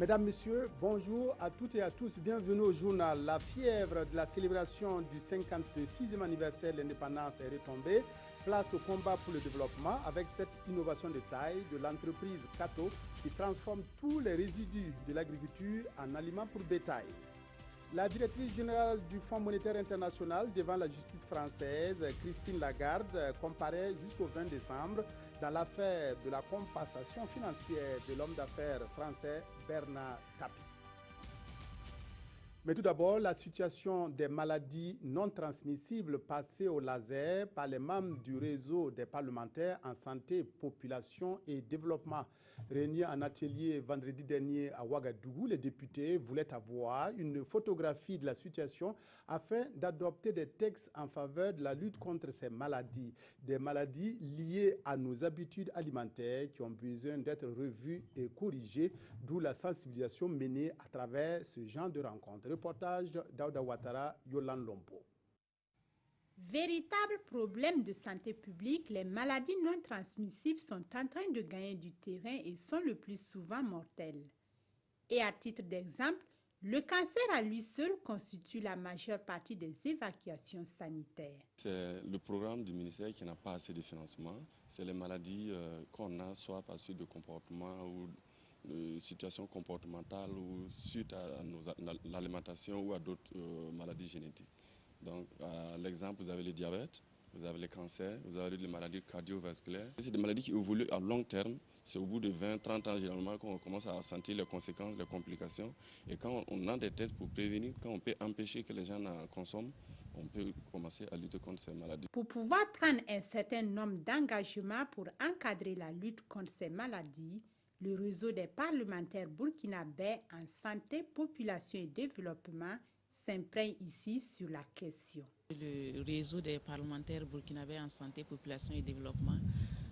Mesdames, Messieurs, bonjour à toutes et à tous. Bienvenue au journal. La fièvre de la célébration du 56e anniversaire de l'indépendance est retombée. Place au combat pour le développement avec cette innovation de taille de l'entreprise Cato qui transforme tous les résidus de l'agriculture en aliments pour bétail. La directrice générale du Fonds monétaire international devant la justice française, Christine Lagarde, comparaît jusqu'au 20 décembre dans l'affaire de la compensation financière de l'homme d'affaires français Bernard Tapie. Mais tout d'abord, la situation des maladies non transmissibles passées au laser par les membres du réseau des parlementaires en santé, population et développement. Réunis en atelier vendredi dernier à Ouagadougou, les députés voulaient avoir une photographie de la situation afin d'adopter des textes en faveur de la lutte contre ces maladies. Des maladies liées à nos habitudes alimentaires qui ont besoin d'être revues et corrigées, d'où la sensibilisation menée à travers ce genre de rencontres. Reportage d'Aouda Ouattara, Yolande Lompo. Véritable problème de santé publique, les maladies non transmissibles sont en train de gagner du terrain et sont le plus souvent mortelles. Et à titre d'exemple, le cancer à lui seul constitue la majeure partie des évacuations sanitaires. C'est le programme du ministère qui n'a pas assez de financement. C'est les maladies qu'on a, soit par suite de comportement ou de situations comportementales ou suite à l'alimentation ou à d'autres maladies génétiques. Donc, l'exemple, vous avez le diabète, vous avez les cancers, vous avez les maladies cardiovasculaires. C'est des maladies qui évoluent à long terme. C'est au bout de 20-30 ans généralement qu'on commence à sentir les conséquences, les complications. Et quand on a des tests pour prévenir, quand on peut empêcher que les gens en consomment, on peut commencer à lutter contre ces maladies. Pour pouvoir prendre un certain nombre d'engagements pour encadrer la lutte contre ces maladies, le réseau des parlementaires burkinabés en santé, population et développement s'imprègne ici sur la question. Le réseau des parlementaires burkinabés en santé, population et développement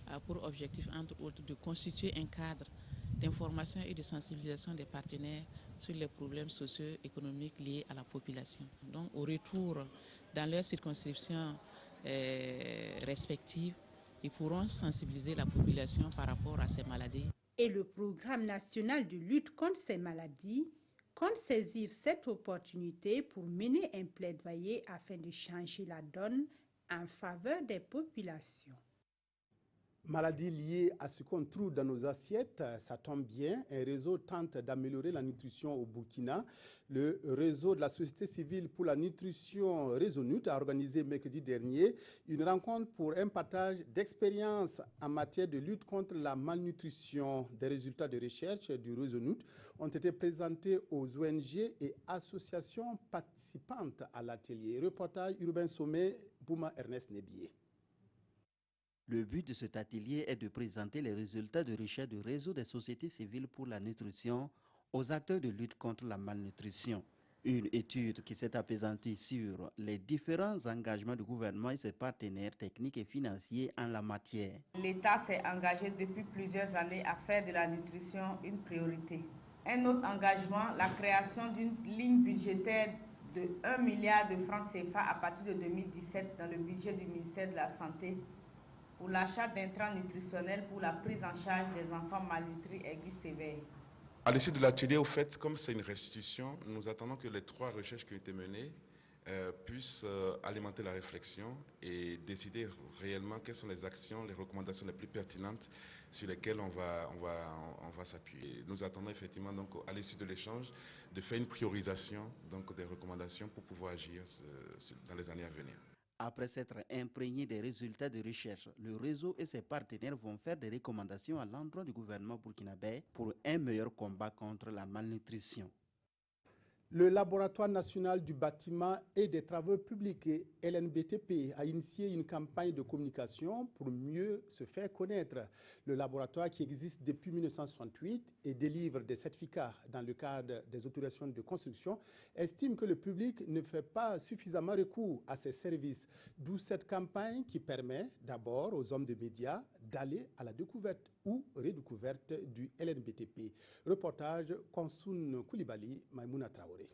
a pour objectif, entre autres, de constituer un cadre d'information et de sensibilisation des partenaires sur les problèmes socio-économiques liés à la population. Donc, au retour dans leurs circonscriptions respectives, ils pourront sensibiliser la population par rapport à ces maladies. Et le programme national de lutte contre ces maladies compte saisir cette opportunité pour mener un plaidoyer afin de changer la donne en faveur des populations. Maladies liées à ce qu'on trouve dans nos assiettes, ça tombe bien. Un réseau tente d'améliorer la nutrition au Burkina. Le réseau de la société civile pour la nutrition Résolute a organisé mercredi dernier une rencontre pour un partage d'expériences en matière de lutte contre la malnutrition. Des résultats de recherche du Résolute ont été présentés aux ONG et associations participantes à l'atelier. Reportage Urbain Sommet, Bouma Ernest Nebié. Le but de cet atelier est de présenter les résultats de recherche du réseau des sociétés civiles pour la nutrition aux acteurs de lutte contre la malnutrition. Une étude qui s'est apaisantie sur les différents engagements du gouvernement et ses partenaires techniques et financiers en la matière. L'État s'est engagé depuis plusieurs années à faire de la nutrition une priorité. Un autre engagement, la création d'une ligne budgétaire de 1 milliard de francs CFA à partir de 2017 dans le budget du ministère de la Santé pour l'achat d'intrants nutritionnels pour la prise en charge des enfants malnutris aigus sévères. À l'issue de l'atelier, au fait, comme c'est une restitution, nous attendons que les 3 recherches qui ont été menées puissent alimenter la réflexion et décider réellement quelles sont les actions, les recommandations les plus pertinentes sur lesquelles on va s'appuyer. Nous attendons effectivement, donc, à l'issue de l'échange, de faire une priorisation donc, des recommandations pour pouvoir agir dans les années à venir. Après s'être imprégné des résultats de recherche, le réseau et ses partenaires vont faire des recommandations à l'endroit du gouvernement burkinabé pour un meilleur combat contre la malnutrition. Le Laboratoire national du bâtiment et des travaux publics, LNBTP, a initié une campagne de communication pour mieux se faire connaître. Le laboratoire, qui existe depuis 1968 et délivre des certificats dans le cadre des autorisations de construction, estime que le public ne fait pas suffisamment recours à ces services. D'où cette campagne qui permet d'abord aux hommes de médias d'aller à la découverte ou redécouverte du LNBTP. Reportage Konsoun Koulibaly, Maïmouna Traoré.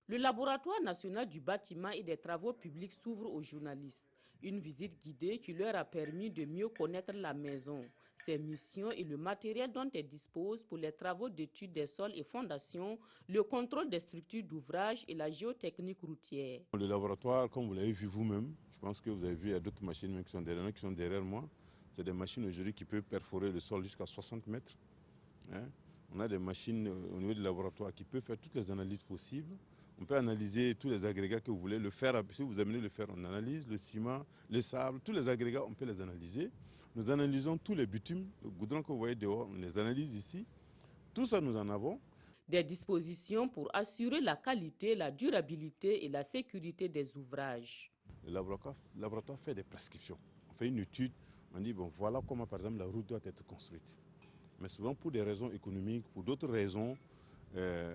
Le Laboratoire national du bâtiment et des travaux publics s'ouvre aux journalistes. Une visite guidée qui leur a permis de mieux connaître la maison, ses missions et le matériel dont elle dispose pour les travaux d'études des sols et fondations, le contrôle des structures d'ouvrage et la géotechnique routière. Le laboratoire, comme vous l'avez vu vous-même, je pense que vous avez vu, il y a d'autres machines qui sont derrière moi. C'est des machines aujourd'hui qui peuvent perforer le sol jusqu'à 60 mètres. On a des machines au niveau du laboratoire qui peuvent faire toutes les analyses possibles. On peut analyser tous les agrégats que vous voulez, le fer, si vous amenez le fer, on analyse, le ciment, le sable, tous les agrégats, on peut les analyser. Nous analysons tous les bitumes, le goudron que vous voyez dehors, on les analyse ici. Tout ça, nous en avons. Des dispositions pour assurer la qualité, la durabilité et la sécurité des ouvrages. Le laboratoire fait des prescriptions. On fait une étude, on dit, bon, voilà comment, par exemple, la route doit être construite. Mais souvent, pour des raisons économiques, pour d'autres raisons,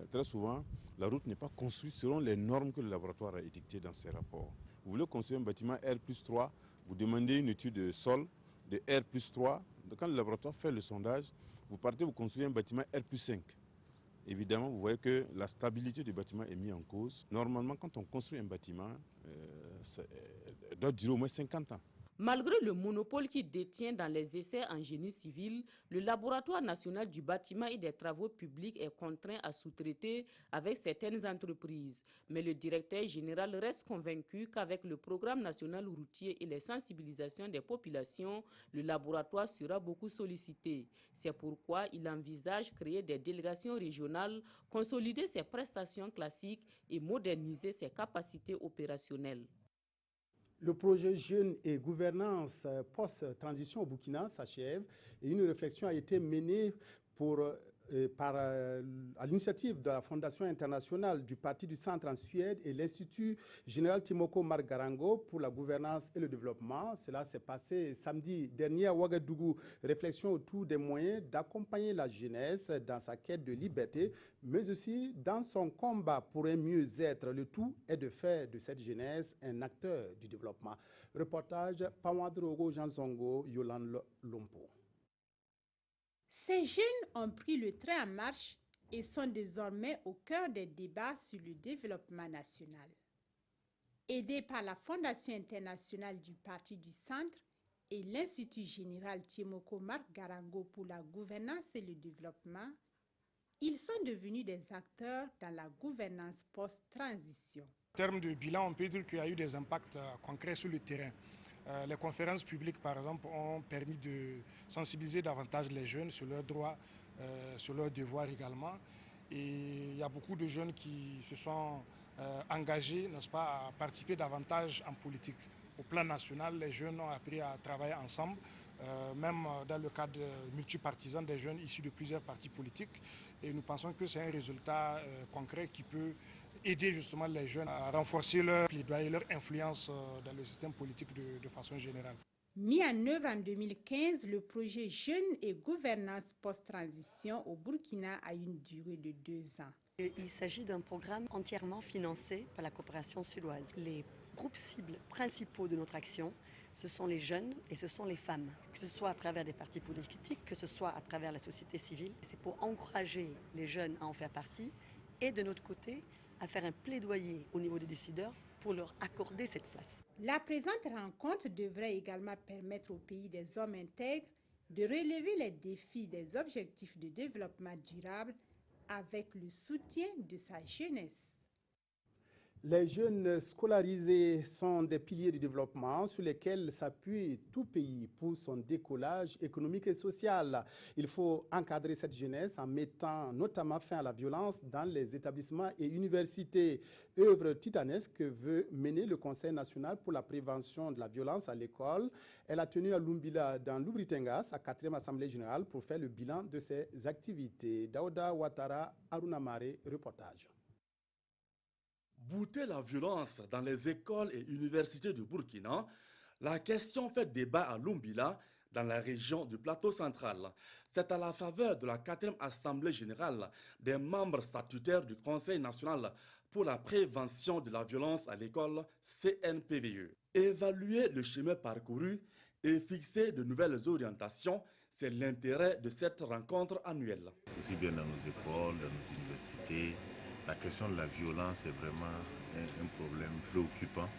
très souvent, la route n'est pas construite selon les normes que le laboratoire a édictées dans ses rapports. Vous voulez construire un bâtiment R+3, vous demandez une étude de sol de R+3. Quand le laboratoire fait le sondage, vous partez, vous construisez un bâtiment R+5. Évidemment, vous voyez que la stabilité du bâtiment est mise en cause. Normalement, quand on construit un bâtiment, ça doit durer au moins 50 ans. Malgré le monopole qu'il détient dans les essais en génie civil, le Laboratoire national du bâtiment et des travaux publics est contraint à sous-traiter avec certaines entreprises. Mais le directeur général reste convaincu qu'avec le programme national routier et les sensibilisations des populations, le laboratoire sera beaucoup sollicité. C'est pourquoi il envisage créer des délégations régionales, consolider ses prestations classiques et moderniser ses capacités opérationnelles. Le projet Jeunes et gouvernance post-transition au Burkina s'achève et une réflexion a été menée à l'initiative de la Fondation internationale du Parti du Centre en Suède et l'Institut général Timoko Margarango pour la gouvernance et le développement. Cela s'est passé samedi dernier à Ouagadougou. Réflexion autour des moyens d'accompagner la jeunesse dans sa quête de liberté, mais aussi dans son combat pour un mieux-être. Le tout est de faire de cette jeunesse un acteur du développement. Reportage Pamadrogo Jansongo, Yolande Lompo. Ces jeunes ont pris le train en marche et sont désormais au cœur des débats sur le développement national. Aidés par la Fondation internationale du Parti du Centre et l'Institut général Timoko Margarango pour la gouvernance et le développement, ils sont devenus des acteurs dans la gouvernance post-transition. En termes de bilan, on peut dire qu'il y a eu des impacts concrets sur le terrain. Les conférences publiques, par exemple, ont permis de sensibiliser davantage les jeunes sur leurs droits, sur leurs devoirs également. Et il y a beaucoup de jeunes qui se sont engagés, n'est-ce pas, à participer davantage en politique. Au plan national, les jeunes ont appris à travailler ensemble, même dans le cadre multipartisan des jeunes issus de plusieurs partis politiques. Et nous pensons que c'est un résultat concret qui peut aider justement les jeunes à renforcer leur plaidoyer, leur influence dans le système politique de façon générale. Mis en œuvre en 2015, le projet Jeunes et gouvernance post-transition au Burkina a une durée de 2 ans. Il s'agit d'un programme entièrement financé par la coopération suédoise. Les groupes cibles principaux de notre action, ce sont les jeunes et ce sont les femmes, que ce soit à travers des partis politiques, que ce soit à travers la société civile. C'est pour encourager les jeunes à en faire partie et de notre côté, à faire un plaidoyer au niveau des décideurs pour leur accorder cette place. La présente rencontre devrait également permettre au pays des hommes intègres de relever les défis des objectifs de développement durable avec le soutien de sa jeunesse. Les jeunes scolarisés sont des piliers du développement sur lesquels s'appuie tout pays pour son décollage économique et social. Il faut encadrer cette jeunesse en mettant notamment fin à la violence dans les établissements et universités. Œuvre titanesque que veut mener le Conseil national pour la prévention de la violence à l'école. Elle a tenu à Lumbila dans l'Ubritenga sa 4e assemblée générale pour faire le bilan de ses activités. Daouda Ouattara, Arunamare, reportage. Bouter la violence dans les écoles et universités du Burkina, la question fait débat à Lumbila, dans la région du plateau central. C'est à la faveur de la 4e Assemblée générale des membres statutaires du Conseil national pour la prévention de la violence à l'école, CNPVE. Évaluer le chemin parcouru et fixer de nouvelles orientations, c'est l'intérêt de cette rencontre annuelle. Aussi bien dans nos écoles, dans nos universités, la question de la violence est vraiment un problème préoccupant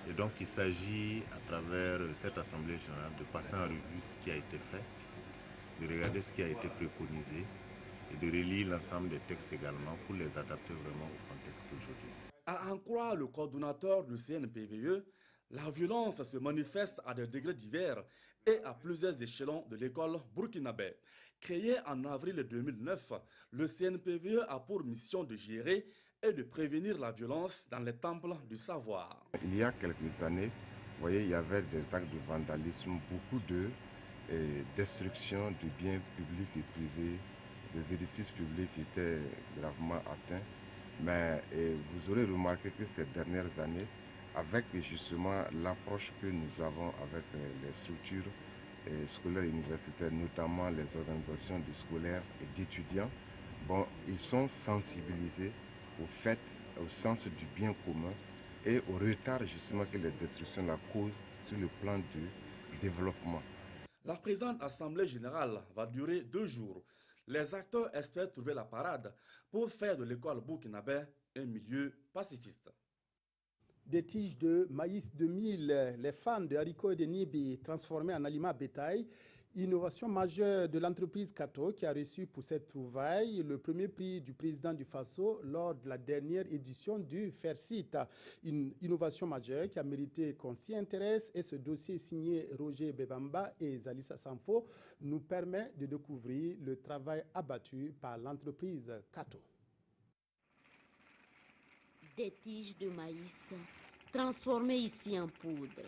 Et donc il s'agit à travers cette Assemblée générale de passer en revue ce qui a été fait, de regarder ce qui a été préconisé et de relire l'ensemble des textes également pour les adapter vraiment au contexte d'aujourd'hui. À en croire le coordonnateur du CNPVE, la violence se manifeste à des degrés divers et à plusieurs échelons de l'école burkinabé. Créé en avril 2009, le CNPVE a pour mission de gérer et de prévenir la violence dans les temples du savoir. Il y a quelques années, vous voyez, il y avait des actes de vandalisme, beaucoup de destruction de biens publics et privés, des édifices publics étaient gravement atteints. Mais vous aurez remarqué que ces dernières années, avec justement l'approche que nous avons avec les structures scolaires et universitaires, notamment les organisations de scolaires et d'étudiants, bon, ils sont sensibilisés au sens du bien commun et au retard justement que les destructions la causent sur le plan du développement. La présente Assemblée générale va durer 2 jours. Les acteurs espèrent trouver la parade pour faire de l'école burkinabé un milieu pacifiste. Des tiges de maïs de mil, les fans de haricots et de nibi transformés en aliments bétail. Innovation majeure de l'entreprise Kato qui a reçu pour cette trouvaille le premier prix du président du Faso lors de la dernière édition du FAIRCIT. Une innovation majeure qui a mérité qu'on s'y intéresse et ce dossier signé Roger Bebamba et Zalissa Sanfo nous permet de découvrir le travail abattu par l'entreprise Kato. Des tiges de maïs transformées ici en poudre.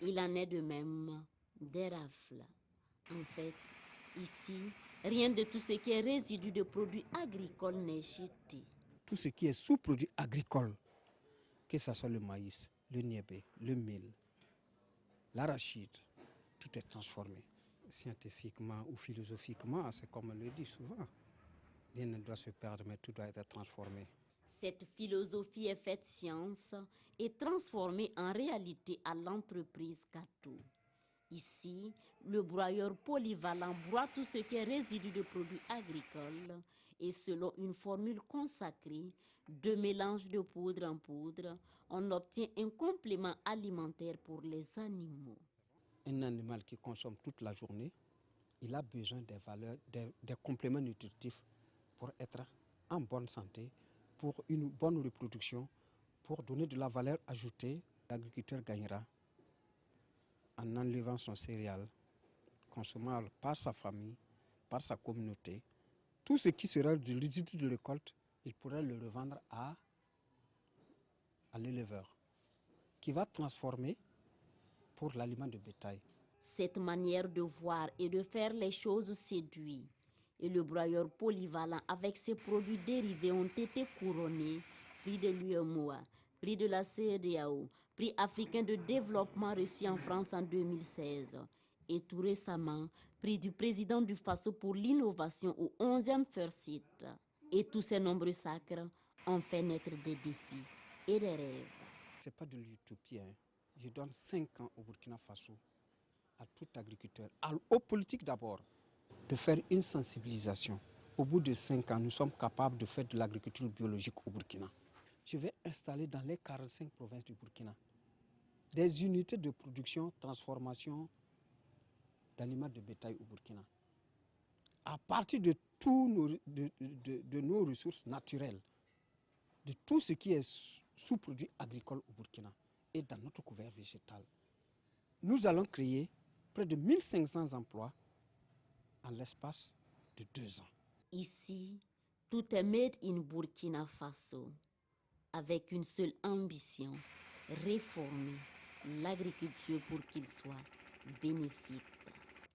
Il en est de même des rafles. En fait, ici, rien de tout ce qui est résidu de produits agricoles n'est jeté. Tout ce qui est sous-produit agricole, que ce soit le maïs, le niébé, le mil, l'arachide, tout est transformé. Scientifiquement ou philosophiquement, c'est comme on le dit souvent. Rien ne doit se perdre, mais tout doit être transformé. Cette philosophie est faite science et transformée en réalité à l'entreprise Kato. Ici, le broyeur polyvalent broie tout ce qui est résidu de produits agricoles et selon une formule consacrée de mélange de poudre en poudre, on obtient un complément alimentaire pour les animaux. Un animal qui consomme toute la journée, il a besoin des valeurs, des compléments nutritifs pour être en bonne santé, pour une bonne reproduction, pour donner de la valeur ajoutée. L'agriculteur gagnera en enlevant son céréale, consommable par sa famille, par sa communauté. Tout ce qui sera du résidu de récolte, il pourra le revendre à l'éleveur, qui va transformer pour l'aliment de bétail. Cette manière de voir et de faire les choses séduit. Et le broyeur polyvalent avec ses produits dérivés ont été couronnés, prix de l'UEMOA, prix de la CEDEAO, prix africain de développement reçu en France en 2016 et tout récemment, prix du président du Faso pour l'innovation au 11e FAIRCIT. Et tous ces nombreux sacres ont fait naître des défis et des rêves. Ce n'est pas de l'utopie. Je donne 5 ans au Burkina Faso, à tout agriculteur, aux politiques d'abord, de faire une sensibilisation. Au bout de 5 ans, nous sommes capables de faire de l'agriculture biologique au Burkina. Je vais installer dans les 45 provinces du Burkina des unités de production, transformation d'aliments de bétail au Burkina. À partir de nos ressources naturelles, de tout ce qui est sous-produit agricole au Burkina et dans notre couvert végétal, nous allons créer près de 1500 emplois en l'espace de 2 ans. Ici, tout est made in Burkina Faso, avec une seule ambition, réformer l'agriculture pour qu'il soit bénéfique.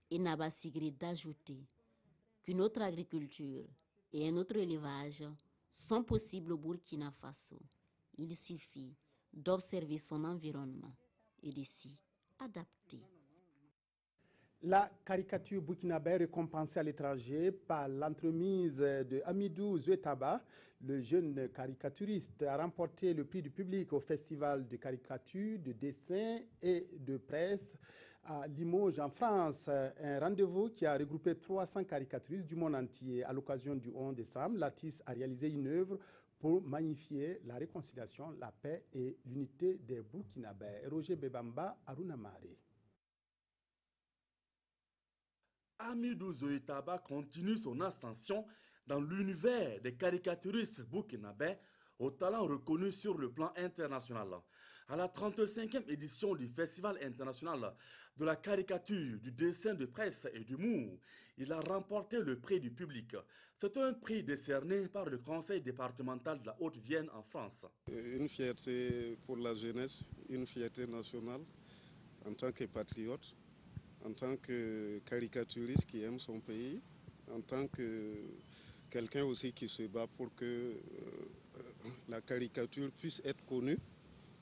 Et Naba Sigri d'ajouter qu'une autre agriculture et un autre élevage sont possibles au Burkina Faso. Il suffit d'observer son environnement et de s'y adapter. La caricature burkinabé récompensée à l'étranger par l'entremise de Amidou Zouetaba, le jeune caricaturiste, a remporté le prix du public au Festival de caricature, de dessin et de presse à Limoges en France. Un rendez-vous qui a regroupé 300 caricaturistes du monde entier. À l'occasion du 11 décembre, l'artiste a réalisé une œuvre pour magnifier la réconciliation, la paix et l'unité des Burkinabés. Roger Bebamba, Aruna Mare. Hamidou Zoïtaba continue son ascension dans l'univers des caricaturistes burkinabés au talent reconnu sur le plan international. À la 35e édition du Festival international de la caricature, du dessin de presse et d'humour, il a remporté le prix du public. C'est un prix décerné par le Conseil départemental de la Haute-Vienne en France. Une fierté pour la jeunesse, une fierté nationale en tant que patriote, en tant que caricaturiste qui aime son pays, en tant que quelqu'un aussi qui se bat pour que la caricature puisse être connue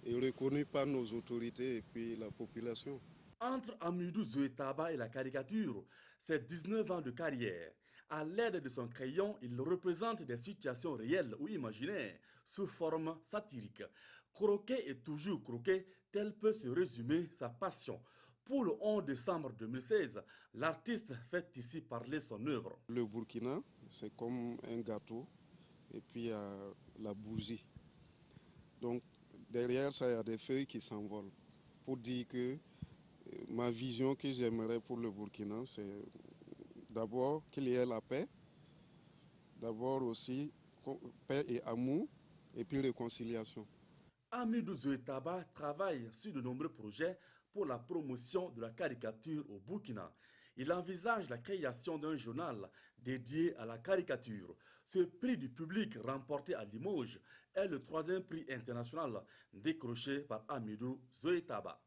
et reconnue par nos autorités et puis la population. Entre Hamidou Zoïtaba et la caricature, c'est 19 ans de carrière. À l'aide de son crayon, il représente des situations réelles ou imaginaires sous forme satirique. Croquer et toujours croquer, tel peut se résumer sa passion. Pour le 11 décembre 2016, l'artiste fait ici parler son œuvre. Le Burkina, c'est comme un gâteau et puis il y a la bougie. Donc derrière ça, il y a des feuilles qui s'envolent pour dire que ma vision que j'aimerais pour le Burkina, c'est d'abord qu'il y ait la paix, d'abord aussi paix et amour, et puis réconciliation. Hamidou Zoïtaba travaille sur de nombreux projets pour la promotion de la caricature au Burkina. Il envisage la création d'un journal dédié à la caricature. Ce prix du public remporté à Limoges est le 3e prix international décroché par Hamidou Zoïtaba.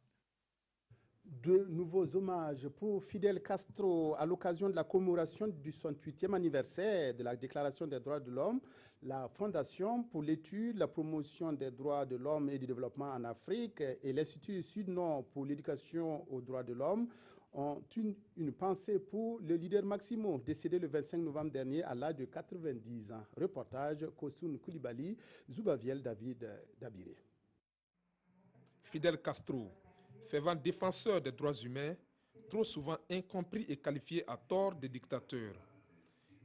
De nouveaux hommages pour Fidel Castro à l'occasion de la commémoration du 68e anniversaire de la Déclaration des droits de l'homme. La Fondation pour l'étude, la promotion des droits de l'homme et du développement en Afrique et l'Institut Sud-Nord pour l'éducation aux droits de l'homme ont une pensée pour le leader Maximo, décédé le 25 novembre dernier à l'âge de 90 ans. Reportage Kosoun Koulibaly, Zoubaviel David Dabiré. Fidel Castro, fervent défenseur des droits humains, trop souvent incompris et qualifié à tort de dictateur.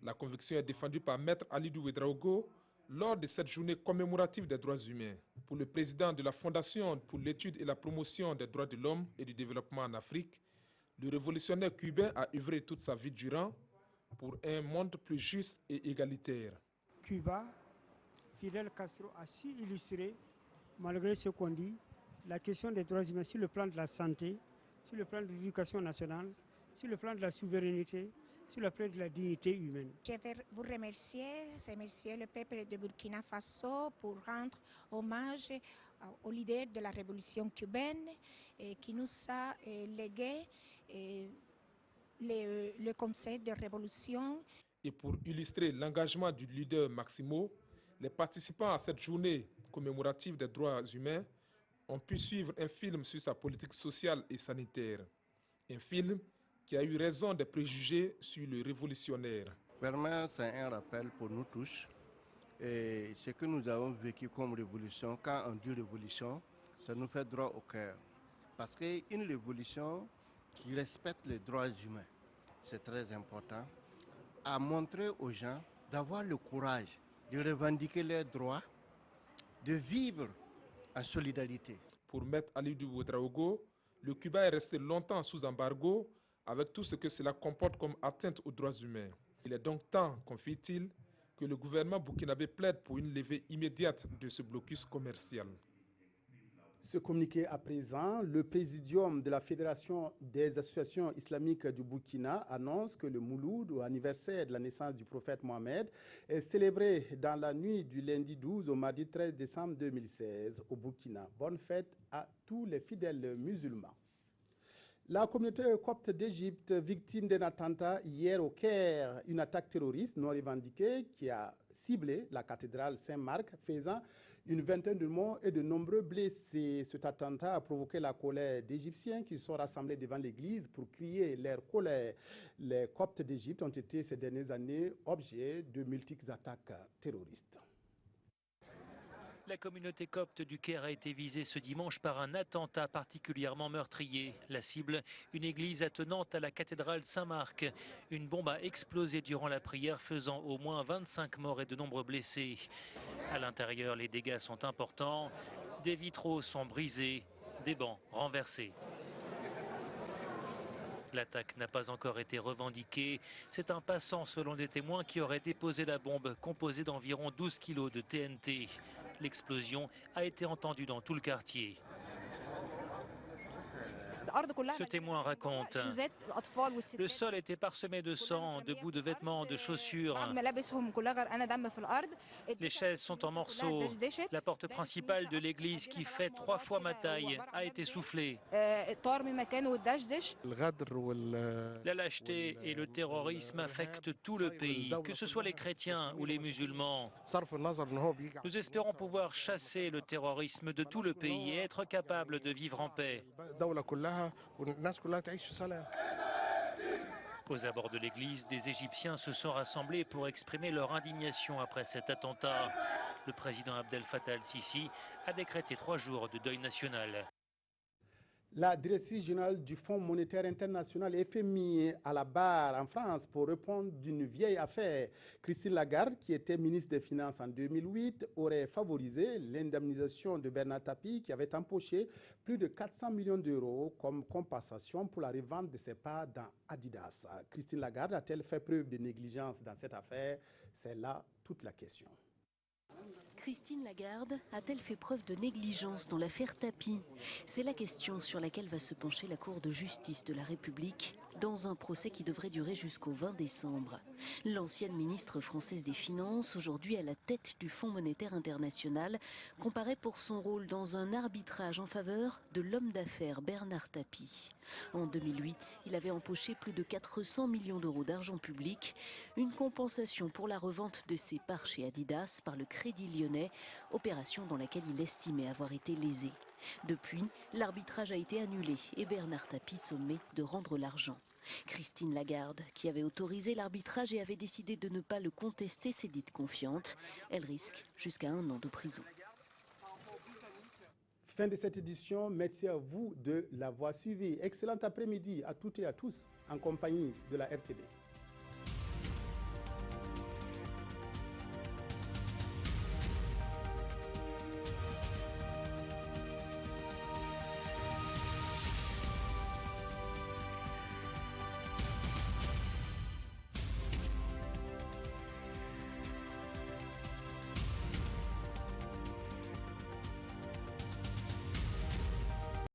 La conviction est défendue par Maître Alidou Ouedraogo lors de cette journée commémorative des droits humains. Pour le président de la Fondation pour l'étude et la promotion des droits de l'homme et du développement en Afrique, le révolutionnaire cubain a œuvré toute sa vie durant pour un monde plus juste et égalitaire. Cuba, Fidel Castro a su illustrer, malgré ce qu'on dit, la question des droits humains sur le plan de la santé, sur le plan de l'éducation nationale, sur le plan de la souveraineté, sur le plan de la dignité humaine. Je vais vous remercier le peuple de Burkina Faso pour rendre hommage au leader de la révolution cubaine qui nous a légué le concept de révolution. Et pour illustrer l'engagement du leader Maximo, les participants à cette journée commémorative des droits humains ont pu suivre un film sur sa politique sociale et sanitaire. Un film qui a eu raison des préjugés sur le révolutionnaire. Vraiment, c'est un rappel pour nous tous. Et ce que nous avons vécu comme révolution, quand on dit révolution, ça nous fait droit au cœur. Parce qu'une révolution qui respecte les droits humains, c'est très important, à montrer aux gens d'avoir le courage de revendiquer leurs droits, de vivre en solidarité. Pour Maître Alidou Ouedraogo, le Cuba est resté longtemps sous embargo avec tout ce que cela comporte comme atteinte aux droits humains. Il est donc temps, confie-t-il, que le gouvernement burkinabé plaide pour une levée immédiate de ce blocus commercial. Ce communiqué à présent, le présidium de la Fédération des associations islamiques du Burkina annonce que le Mouloud, au anniversaire de la naissance du prophète Mohamed, est célébré dans la nuit du lundi 12 au mardi 13 décembre 2016 au Burkina. Bonne fête à tous les fidèles musulmans. La communauté copte d'Égypte, victime d'un attentat hier au Caire, une attaque terroriste non revendiquée qui a ciblé la cathédrale Saint-Marc, faisant une vingtaine de morts et de nombreux blessés. Cet attentat a provoqué la colère d'Égyptiens qui se sont rassemblés devant l'église pour crier leur colère. Les Coptes d'Égypte ont été ces dernières années objets de multiples attaques terroristes. La communauté copte du Caire a été visée ce dimanche par un attentat particulièrement meurtrier. La cible, une église attenante à la cathédrale Saint-Marc. Une bombe a explosé durant la prière, faisant au moins 25 morts et de nombreux blessés. À l'intérieur, les dégâts sont importants. Des vitraux sont brisés, des bancs renversés. L'attaque n'a pas encore été revendiquée. C'est un passant, selon des témoins, qui aurait déposé la bombe, composée d'environ 12 kilos de TNT. L'explosion a été entendue dans tout le quartier. Ce témoin raconte: le sol était parsemé de sang, de bouts de vêtements, de chaussures. Les chaises sont en morceaux. La porte principale de l'église, qui fait 3 fois ma taille, a été soufflée. La lâcheté et le terrorisme affectent tout le pays, que ce soit les chrétiens ou les musulmans. Nous espérons pouvoir chasser le terrorisme de tout le pays et être capables de vivre en paix. Aux abords de l'église, des Égyptiens se sont rassemblés pour exprimer leur indignation après cet attentat. Le président Abdel Fattah el-Sisi a décrété 3 jours de deuil national. La directrice générale du Fonds monétaire international FMI à la barre en France pour répondre d'une vieille affaire. Christine Lagarde, qui était ministre des Finances en 2008, aurait favorisé l'indemnisation de Bernard Tapie, qui avait empoché plus de 400 millions d'euros comme compensation pour la revente de ses parts dans Adidas. Christine Lagarde a-t-elle fait preuve de négligence dans cette affaire? C'est là toute la question. Christine Lagarde a-t-elle fait preuve de négligence dans l'affaire Tapie? C'est la question sur laquelle va se pencher la Cour de justice de la République dans un procès qui devrait durer jusqu'au 20 décembre. L'ancienne ministre française des Finances, aujourd'hui à la tête du Fonds monétaire international, comparaît pour son rôle dans un arbitrage en faveur de l'homme d'affaires Bernard Tapie. En 2008, il avait empoché plus de 400 millions d'euros d'argent public, une compensation pour la revente de ses parts chez Adidas par le Crédit Lyonnais, opération dans laquelle il estimait avoir été lésé. Depuis, l'arbitrage a été annulé et Bernard Tapie sommé de rendre l'argent. Christine Lagarde, qui avait autorisé l'arbitrage et avait décidé de ne pas le contester, s'est dite confiante. Elle risque jusqu'à 1 an de prison. Fin de cette édition, merci à vous de l'avoir suivi. Excellent après-midi à toutes et à tous en compagnie de la RTB.